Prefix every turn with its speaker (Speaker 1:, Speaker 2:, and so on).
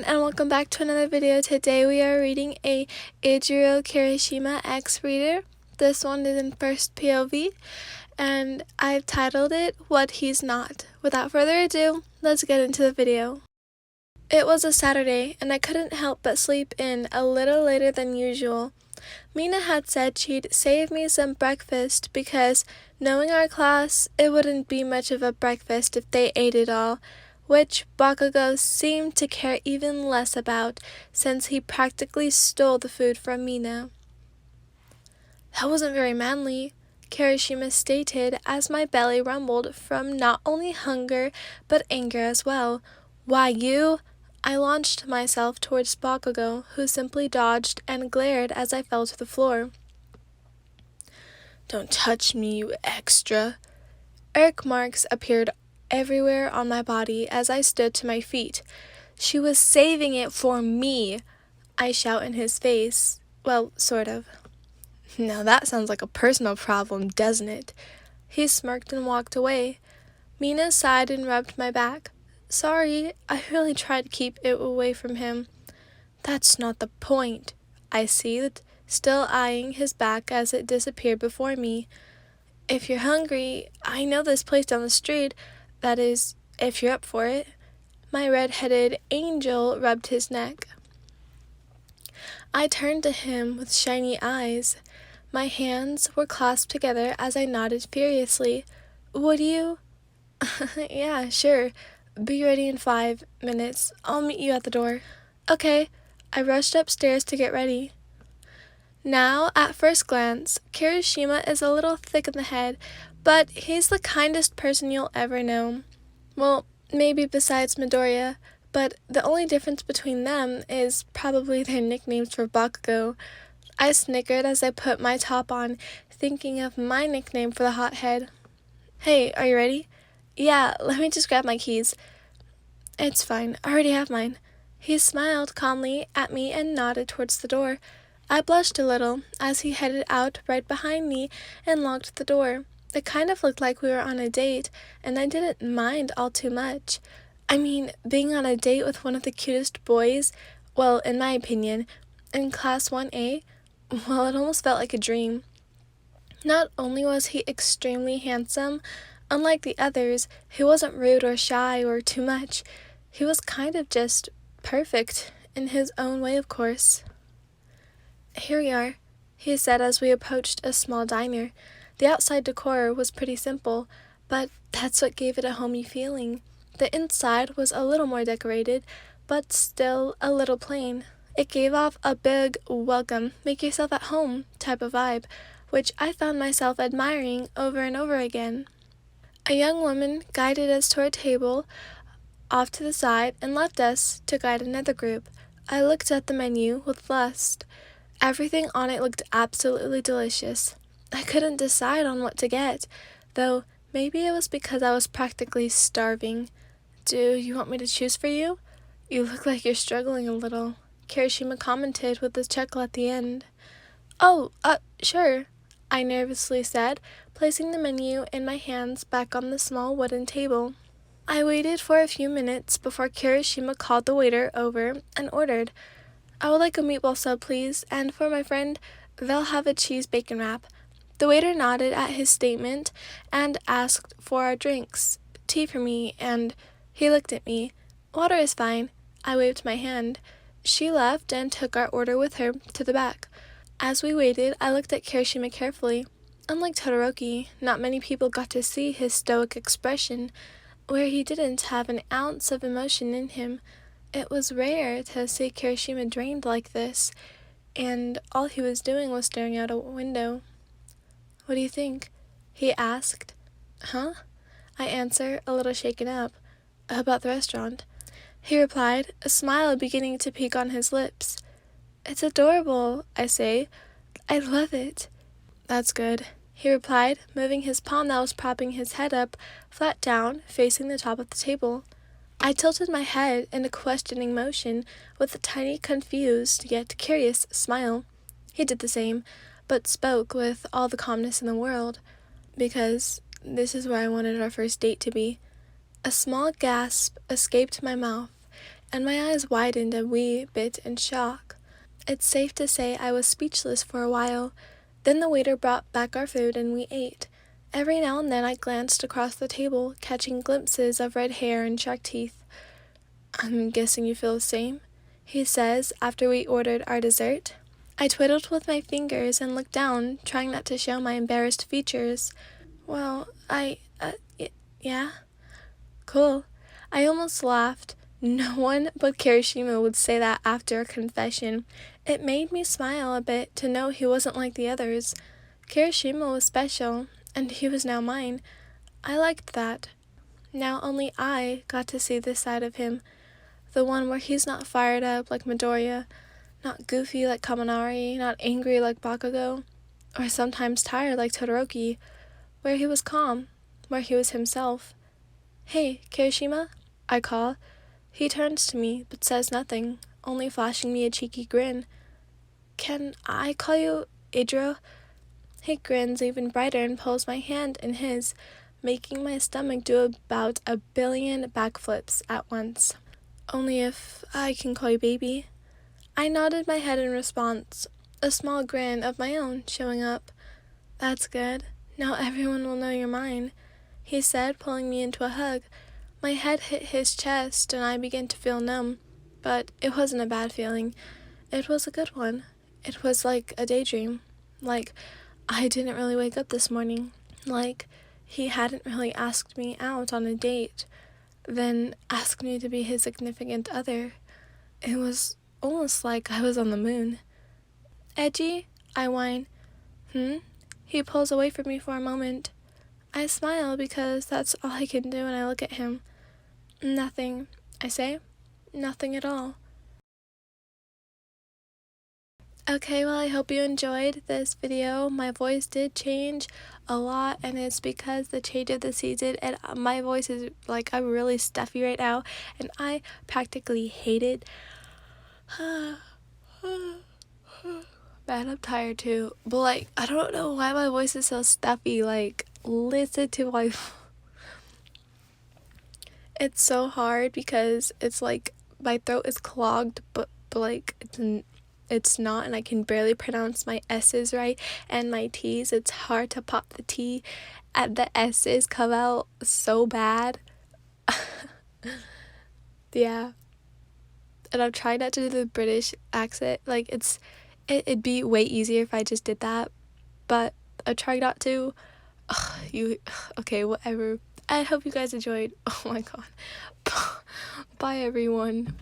Speaker 1: everyone, and welcome back to another video. Today we are reading a Eijirou Kirishima X reader. This one is in first POV, and I've titled it What He's Not. Without further ado, let's get into the video. It was a Saturday, and I couldn't help but sleep in a little later than usual. Mina had said she'd save me some breakfast because, knowing our class, it wouldn't be much of a breakfast if they ate it all, which Bakugo seemed to care even less about, since he practically stole the food from Mina. That wasn't very manly, Kirishima stated as my belly rumbled from not only hunger but anger as well. Why you? I launched myself towards Bakugo, who simply dodged and glared as I fell to the floor. Don't touch me, you extra. Irk marks appeared everywhere on my body as I stood to my feet. She was saving it for me, I shout in his face. Well, sort of. Now that sounds like a personal problem, doesn't it? He smirked and walked away. Mina sighed and rubbed my back. Sorry, I really tried to keep it away from him. That's not the point, I seethed, still eyeing his back as it disappeared before me. If you're hungry, I know this place down the street. That is, if you're up for it. My red-headed angel rubbed his neck. I turned to him with shiny eyes. My hands were clasped together as I nodded furiously. Would you? Yeah, sure. Be ready in 5 minutes. I'll meet you at the door. Okay. I rushed upstairs to get ready. Now, at first glance, Kirishima is a little thick in the head, but he's the kindest person you'll ever know. Well, maybe besides Midoriya, but the only difference between them is probably their nicknames for Bakugo. I snickered as I put my top on, thinking of my nickname for the hothead. Hey, are you ready? Yeah, let me just grab my keys. It's fine, I already have mine. He smiled calmly at me and nodded towards the door. I blushed a little as he headed out right behind me and locked the door. It kind of looked like we were on a date, and I didn't mind all too much. I mean, being on a date with one of the cutest boys, well, in my opinion, in Class 1A, well, it almost felt like a dream. Not only was he extremely handsome, unlike the others, he wasn't rude or shy or too much. He was kind of just perfect, in his own way, of course. Here we are, he said as we approached a small diner. The outside decor was pretty simple, but that's what gave it a homey feeling. The inside was a little more decorated, but still a little plain. It gave off a big welcome, make yourself at home type of vibe, which I found myself admiring over and over again. A young woman guided us to our table off to the side and left us to guide another group. I looked at the menu with lust. Everything on it looked absolutely delicious. I couldn't decide on what to get, though maybe it was because I was practically starving. Do you want me to choose for you? You look like you're struggling a little, Kirishima commented with a chuckle at the end. Oh, sure, I nervously said, placing the menu in my hands back on the small wooden table. I waited for a few minutes before Kirishima called the waiter over and ordered. I would like a meatball sub, please, and for my friend, they'll have a cheese bacon wrap. The waiter nodded at his statement and asked for our drinks, tea for me, and he looked at me. Water is fine. I waved my hand. She left and took our order with her to the back. As we waited, I looked at Kirishima carefully. Unlike Todoroki, not many people got to see his stoic expression, where he didn't have an ounce of emotion in him. It was rare to see Kirishima drained like this, and all he was doing was staring out a window. What do you think? He asked. Huh? I answered, a little shaken up. About the restaurant. He replied, a smile beginning to peek on his lips. It's adorable, I say. I love it. That's good, he replied, moving his palm that was propping his head up, flat down, facing the top of the table. I tilted my head in a questioning motion with a tiny, confused, yet curious smile. He did the same, but spoke with all the calmness in the world, because this is where I wanted our first date to be. A small gasp escaped my mouth, and my eyes widened a wee bit in shock. It's safe to say I was speechless for a while. Then the waiter brought back our food and we ate. Every now and then I glanced across the table, catching glimpses of red hair and shark teeth. "I'm guessing you feel the same?" he says after we ordered our dessert. I twiddled with my fingers and looked down, trying not to show my embarrassed features. "Well, yeah? Cool." I almost laughed. No one but Kirishima would say that after a confession. It made me smile a bit to know he wasn't like the others. Kirishima was special, and he was now mine. I liked that. Now only I got to see this side of him, the one where he's not fired up like Midoriya, not goofy like Kaminari, not angry like Bakugo, or sometimes tired like Todoroki, where he was calm, where he was himself. "Hey, Kirishima," I call. He turns to me, but says nothing, only flashing me a cheeky grin. "Can I call you Eijirou?" He grins even brighter and pulls my hand in his, making my stomach do about 1,000,000,000 backflips at once. "Only if I can call you baby." I nodded my head in response, a small grin of my own showing up. "That's good. Now everyone will know you're mine," he said, pulling me into a hug. My head hit his chest and I began to feel numb, but it wasn't a bad feeling. It was a good one. It was like a daydream. Like I didn't really wake up this morning. Like he hadn't really asked me out on a date, then asked me to be his significant other. It was almost like I was on the moon. "Edgy?" I whine. He pulls away from me for a moment. I smile because that's all I can do when I look at him. "Nothing," I say. "Nothing at all." Okay, well, I hope you enjoyed this video. My voice did change a lot, and it's because the change of the season, and my voice is like, I'm really stuffy right now, and I practically hate it. Man, I'm tired too, but like, I don't know why my voice is so stuffy. Like, listen to my it's so hard because it's like my throat is clogged, but like it's not, and I can barely pronounce my S's right, and my T's, it's hard to pop the T, and the S's come out so bad. Yeah, and I'm trying not to do the British accent. Like it'd be way easier if I just did that, but I'm trying not to. Okay, whatever. I hope you guys enjoyed. Oh my god. Bye everyone.